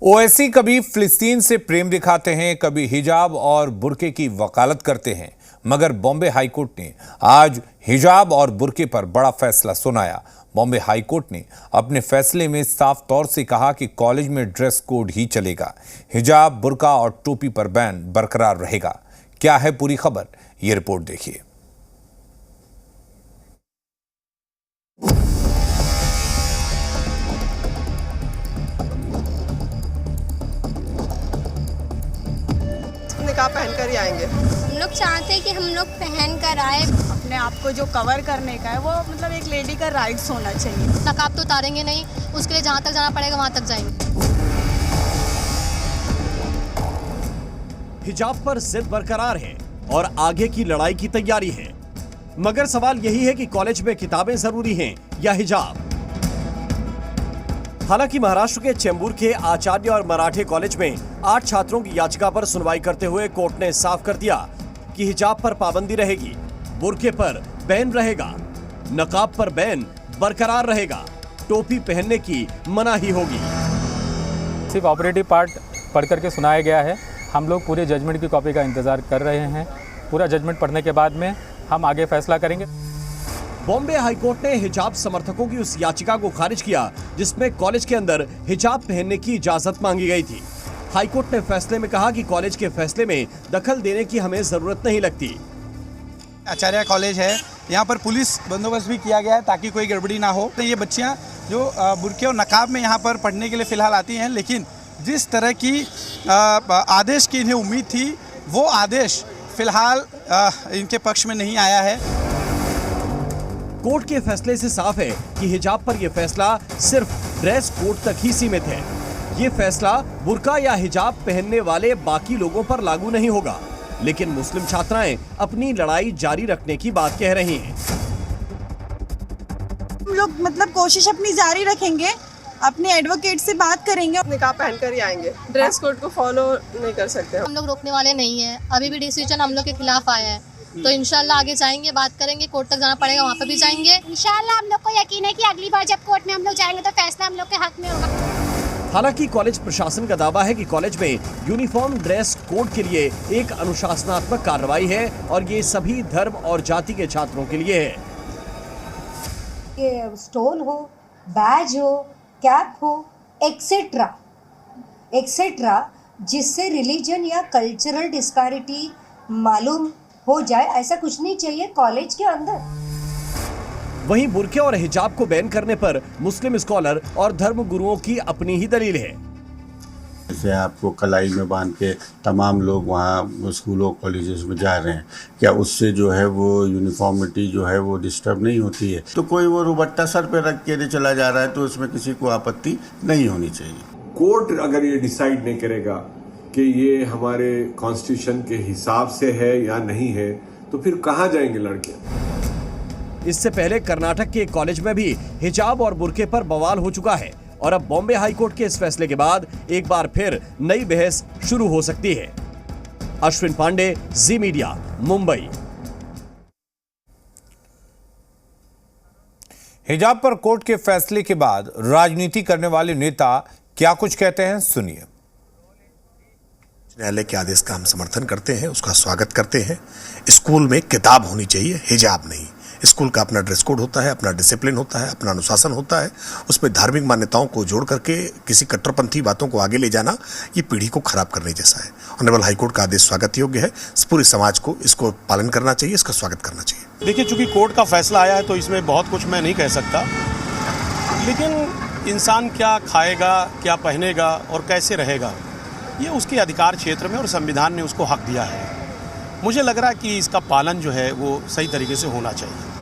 ओवैसी कभी फिलिस्तीन से प्रेम दिखाते हैं, कभी हिजाब और बुर्के की वकालत करते हैं, मगर बॉम्बे हाईकोर्ट ने आज हिजाब और बुर्के पर बड़ा फैसला सुनाया। बॉम्बे हाईकोर्ट ने अपने फैसले में साफ तौर से कहा कि कॉलेज में ड्रेस कोड ही चलेगा, हिजाब, बुर्का और टोपी पर बैन बरकरार रहेगा। क्या है पूरी खबर, ये रिपोर्ट देखिए। निकाब पहन कर ही आएंगे। हम लोग चाहते हैं कि हम लोग पहन कर आए। अपने आप को जो कवर करने का है वो मतलब एक लेडी का राइट्स होना चाहिए। नकाब तो उतारेंगे नहीं, उसके लिए जहाँ तक जाना पड़ेगा वहाँ तक जाएंगे। हिजाब पर जिद बरकरार है और आगे की लड़ाई की तैयारी है, मगर सवाल यही है कि कॉलेज में किताबें जरूरी हैं या हिजाब। हालांकि महाराष्ट्र के चेंबूर के आचार्य और मराठे कॉलेज में 8 छात्रों की याचिका पर सुनवाई करते हुए कोर्ट ने साफ कर दिया कि हिजाब पर पाबंदी रहेगी, बुर्के पर बैन रहेगा, नकाब पर बैन बरकरार रहेगा, टोपी पहनने की मनाही होगी। सिर्फ ऑपरेटिव पार्ट पढ़ करके सुनाया गया है। हम लोग पूरे जजमेंट की कॉपी का इंतजार कर रहे हैं। पूरा जजमेंट पढ़ने के बाद में हम आगे फैसला करेंगे। बॉम्बे हाईकोर्ट ने हिजाब समर्थकों की उस याचिका को खारिज किया जिसमें कॉलेज के अंदर हिजाब पहनने की इजाजत मांगी गई थी। हाईकोर्ट ने फैसले में कहा कि कॉलेज के फैसले में दखल देने की हमें जरूरत नहीं लगती। आचार्य कॉलेज है, यहाँ पर पुलिस बंदोबस्त भी किया गया है ताकि कोई गड़बड़ी ना हो। तो ये बच्चियाँ जो बुर्के और नकाब में यहाँ पर पढ़ने के लिए फिलहाल आती हैं, लेकिन जिस तरह की आदेश की इन्हें उम्मीद थी वो आदेश फिलहाल इनके पक्ष में नहीं आया है। कोर्ट के फैसले से साफ है कि हिजाब पर यह फैसला सिर्फ ड्रेस कोड तक ही सीमित है। ये फैसला बुर्का या हिजाब पहनने वाले बाकी लोगों पर लागू नहीं होगा, लेकिन मुस्लिम छात्राएं अपनी लड़ाई जारी रखने की बात कह रही हैं। हम लोग मतलब कोशिश अपनी जारी रखेंगे, अपने एडवोकेट से बात करेंगे। निकाब पहन कर ही आएंगे, ड्रेस कोड को फॉलो नहीं कर सकते। हम लोग रोकने वाले नहीं है। अभी भी डिसीजन हम लोग के खिलाफ आया है, तो इंशाल्लाह आगे जाएंगे, बात करेंगे, कोर्ट तक जाना पड़ेगा, वहाँ पे भी जाएंगे। इंशाल्लाह हम लोग को यकीन है कि अगली बार जब कोर्ट में हम लोग जाएंगे तो फैसला हम लोग के हक में होगा। हालांकि कॉलेज प्रशासन का दावा है कि कॉलेज में यूनिफॉर्म ड्रेस कोड के लिए एक अनुशासनात्मक कार्रवाई है और ये सभी धर्म और जाति के छात्रों के लिए है। ये स्टोल हो, बैज हो, कैप हो, एक्सेट्रा एक्सेट्रा, जिससे रिलीजन या कल्चरल डिस्पैरिटी मालूम हो जाए, ऐसा कुछ नहीं चाहिए कॉलेज के अंदर। वहीं बुर्के और हिजाब को बैन करने पर मुस्लिम स्कॉलर और धर्म गुरुओं की अपनी ही दलील है। जैसे आपको कलाई में बांध के तमाम लोग वहाँ स्कूलों कॉलेजेस में जा रहे हैं, क्या उससे जो है वो यूनिफॉर्मिटी जो है वो डिस्टर्ब नहीं होती है? तो कोई वो रुबट्टा सर पे रख के चला जा रहा है तो उसमें किसी को आपत्ति नहीं होनी चाहिए। कोर्ट अगर ये डिसाइड नहीं करेगा कि ये हमारे कॉन्स्टिट्यूशन के हिसाब से है या नहीं है, तो फिर कहाँ जाएंगे लड़के? इससे पहले कर्नाटक के एक कॉलेज में भी हिजाब और बुर्के पर बवाल हो चुका है और अब बॉम्बे हाईकोर्ट के इस फैसले के बाद एक बार फिर नई बहस शुरू हो सकती है। अश्विन पांडे, जी मीडिया, मुंबई। हिजाब पर कोर्ट के फैसले के बाद राजनीति करने वाले नेता क्या कुछ कहते हैं, सुनिए। न्यायालय के आदेश का हम समर्थन करते हैं, उसका स्वागत करते हैं। स्कूल में किताब होनी चाहिए, हिजाब नहीं। स्कूल का अपना ड्रेस कोड होता है, अपना डिसिप्लिन होता है, अपना अनुशासन होता है। उसमें धार्मिक मान्यताओं को जोड़ करके किसी कट्टरपंथी बातों को आगे ले जाना ये पीढ़ी को खराब करने जैसा है। ऑनरेबल हाईकोर्ट का आदेश स्वागत योग्य है। पूरे समाज को इसको पालन करना चाहिए, इसका स्वागत करना चाहिए। देखिए, चूंकि कोर्ट का फैसला आया है तो इसमें बहुत कुछ मैं नहीं कह सकता, लेकिन इंसान क्या खाएगा, क्या पहनेगा और कैसे रहेगा, ये उसके अधिकार क्षेत्र में और संविधान ने उसको हक दिया है। मुझे लग रहा है कि इसका पालन जो है वो सही तरीके से होना चाहिए।